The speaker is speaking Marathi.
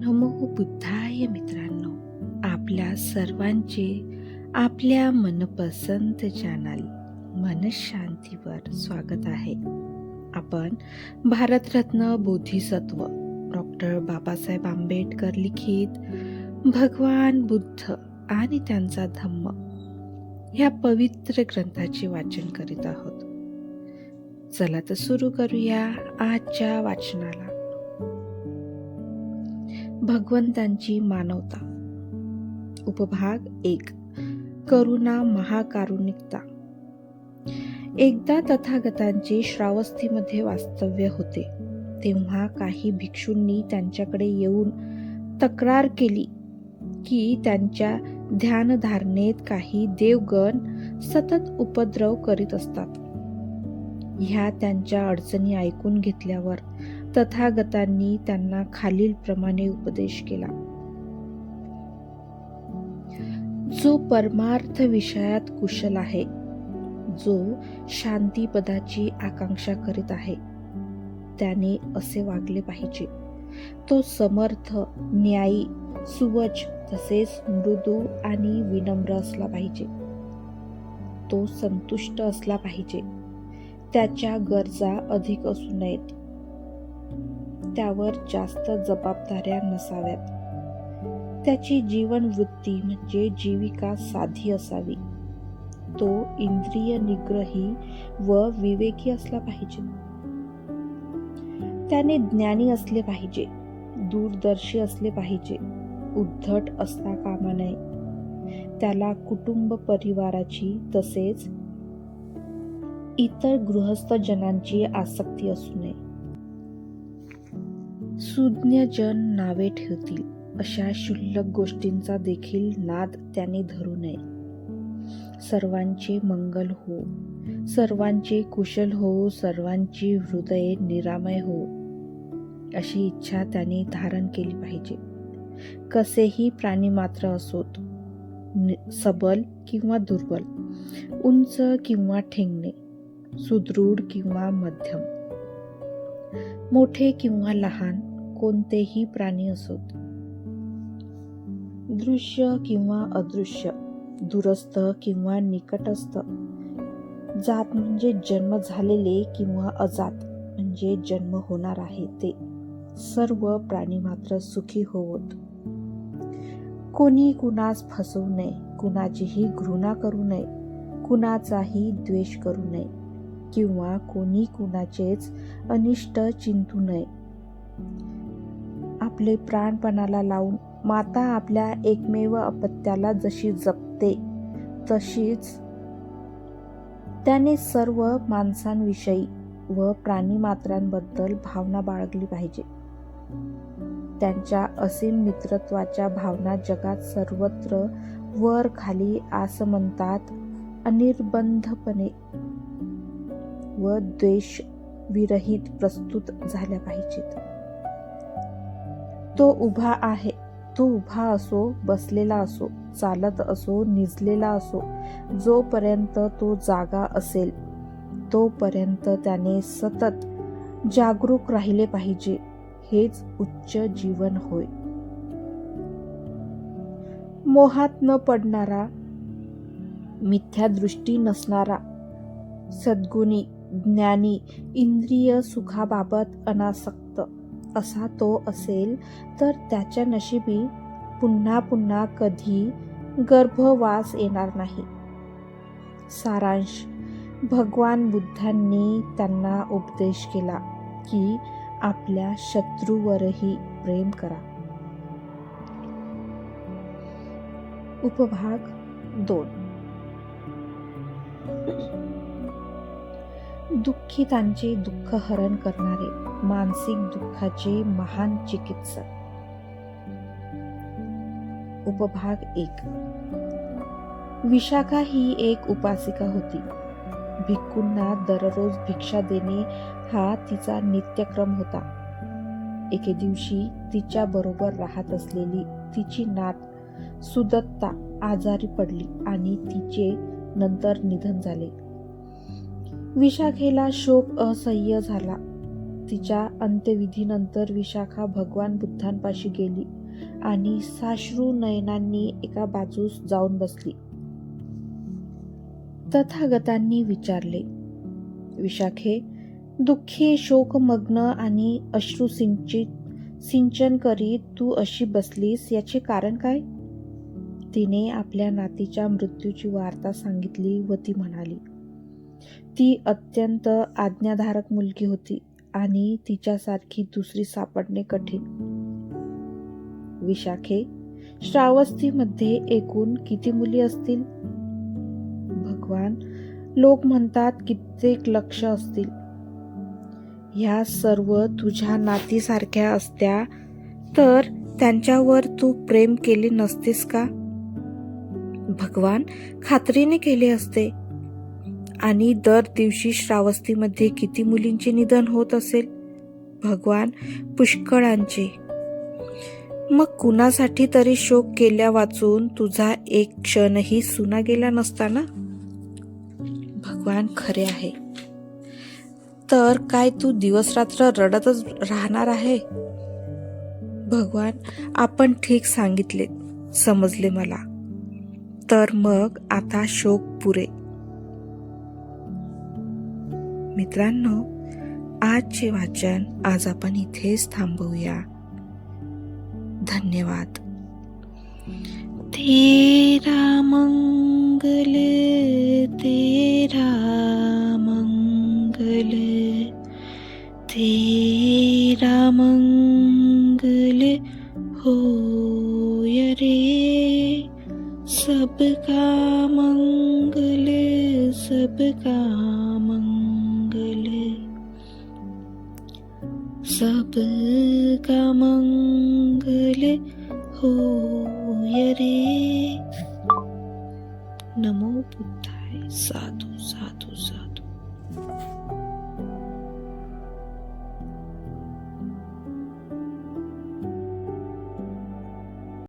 नमो बुद्धाय मित्रांनो, आपल्या सर्वांचे आपल्या मनपसंत चॅनल मनशांतीवर स्वागत आहे. आपण भारतरत्न बोधिसत्व डॉक्टर बाबासाहेब आंबेडकर लिखित भगवान बुद्ध आणि त्यांचा धम्म ह्या पवित्र ग्रंथाचे वाचन करीत आहोत. चला तर सुरू करूया आजच्या वाचनाला. भगवंतांची मानवता. उपभाग 1. करुणा महाकारुणिकता. एकदा तथागतांचे श्रावस्तीमध्ये वास्तव्य होते. तेव्हा काही भिक्षूंनी त्यांच्याकडे येऊन तक्रार केली की त्यांच्या ध्यानधारणेत काही देवगण सतत उपद्रव करीत असतात. ह्या त्यांच्या अडचणी ऐकून घेतल्यावर तथागतांनी त्यांना खालीलप्रमाणे उपदेश केला. जो परमार्थ विषयात कुशल आहे, जो शांतीपदाची आकांक्षा करीत आहे, त्याने असे वागले पाहिजे. तो समर्थ, न्यायी, सुवच तसेच मृदू आणि विनम्र असला पाहिजे. तो संतुष्ट असला पाहिजे. त्याच्या गरजा अधिक असू नयेत. त्यावर जास्त जबाबदाऱ्या नसाव्यात. त्याची जीवनवृत्ती म्हणजे जीविका साधी असावी. तो इंद्रिय निग्रही व विवेकी असला पाहिजे. त्याने ज्ञानी असले पाहिजे, दूरदर्शी असले पाहिजे, उद्धट असता कामा नये. त्याला कुटुंब परिवाराची तसेच इतर गृहस्थ जनांची आसक्ती असू नये. सुज्ञ जन नावे ठेवतील अशा क्षुल्लक गोष्टींचा देखील नाद त्याने धरू नये. सर्वांचे मंगल हो, सर्वांचे कुशल हो, सर्वांची हृदये निरामय हो, अशी इच्छा त्याने धारण केली पाहिजे. कसेही प्राणी मात्र असोत, सबल किंवा दुर्बल, उंच किंवा ठेंगणे, सुदृढ किंवा मध्यम, मोठे किंवा लहान, कोणतेही प्राणी असोत, दृश्य किंवा अदृश्य, दूरस्थ किंवा निकटस्थ, जात म्हणजे जन्म झालेले किंवा अजात म्हणजे जन्म होणार आहे ते, सर्व प्राणी मात्र सुखी होवोत. कोणी कुणास फसवू नये, कुणाचीही घृणा करू नये, कुणाचाही द्वेष करू नये किंवा कोणी कुणाचेच अनिष्ट चिंतू नये. आपले प्राणपणाला लावून माता आपल्या एकमेव अपत्याला जशी जपते तशीच त्याने सर्व माणसांविषयी व प्राणीमात्रांबद्दल भावना बाळगली पाहिजे. त्यांच्या असीम मित्रत्वाच्या भावना जगात सर्वत्र वर खाली आसमंतात अनिर्बंधपणे व द्वेष विरहित प्रस्तुत झाल्या पाहिजेत. तो उभा आहे, तो उभा असो, बसलेला असो, चालत असो, निजलेला असो, जोपर्यंत तो जागा असेल तोपर्यंत त्याने सतत जागरूक राहिले पाहिजे. हेच उच्च जीवन होय. मोहात न पडणारा, मिथ्या दृष्टी नसणारा, सद्गुणी, ज्ञानी, इंद्रिय सुखाबाबत अनासक्त असा तो असेल तर त्याच्या नशिबी पुन्हा पुन्हा कधी गर्भवास येणार नाही. सारांश. भगवान बुद्धांनी त्यांना उपदेश केला की आपल्या शत्रूवरही प्रेम करा. उपभाग 2. दुःखितांचे दुःख हरण करणारे, मानसिक दुःखाचे महान चिकित्सक. उपभाग 1. विशाखा ही एक उपासिका होती. भिक्खूंना दररोज भिक्षा देणे हा तिचा नित्यक्रम होता. एके दिवशी तिच्या बरोबर राहत असलेली तिची नात सुदत्ता आजारी पडली आणि तिचे नंतर निधन झाले. विशाखेला शोक असह्य झाला. तिच्या अंत्यविधीनंतर विशाखा भगवान बुद्धांपाशी गेली आणि साश्रू नयनांनी एका बाजूस जाऊन बसली. तथागतांनी विचारले, विशाखे, दुःखी शोकमग्न आणि सिंचन करीत तू अशी बसलीस, याचे कारण काय? तिने आपल्या नातीच्या मृत्यूची वार्ता सांगितली व ती म्हणाली, ती अत्यंत आज्ञाधारक मुलगी होती आणि तिच्यासारखी दुसरी सापडणे कठीण. विशाखे, श्रावस्तीमध्ये एकूण किती मुली असतील? भगवान, लोक म्हणतात कित्येक लक्ष असतील. ह्या सर्व तुझ्या नातीसारख्या असत्या तर त्यांच्यावर तू प्रेम केले नसतेस का? भगवान, खात्रीने केले असते. आणि दर दिवशी श्रावस्तीमध्ये किती मुलींचे निधन होत असेल? भगवान, पुष्कळांचे. मग कुणासाठी तरी शोक केल्या वाचून तुझा एक क्षणही सुना गेला नसता ना? भगवान, खरे आहे. तर काय तू दिवसरात्र रडतच राहणार आहे? भगवान, आपण ठीक सांगितले, समजले मला. तर मग आता शोक पुरे. मित्रांनो, आजचे वाचन आज आपण इथेच थांबवूया. धन्यवाद. तेरा मंगल, तेरा मंगल, तेरा मंगल होय रे. सबका मंगल, सबका मंगल, सबका मंगल होय रे. नमो बुद्धाय. साधु साधु साधु.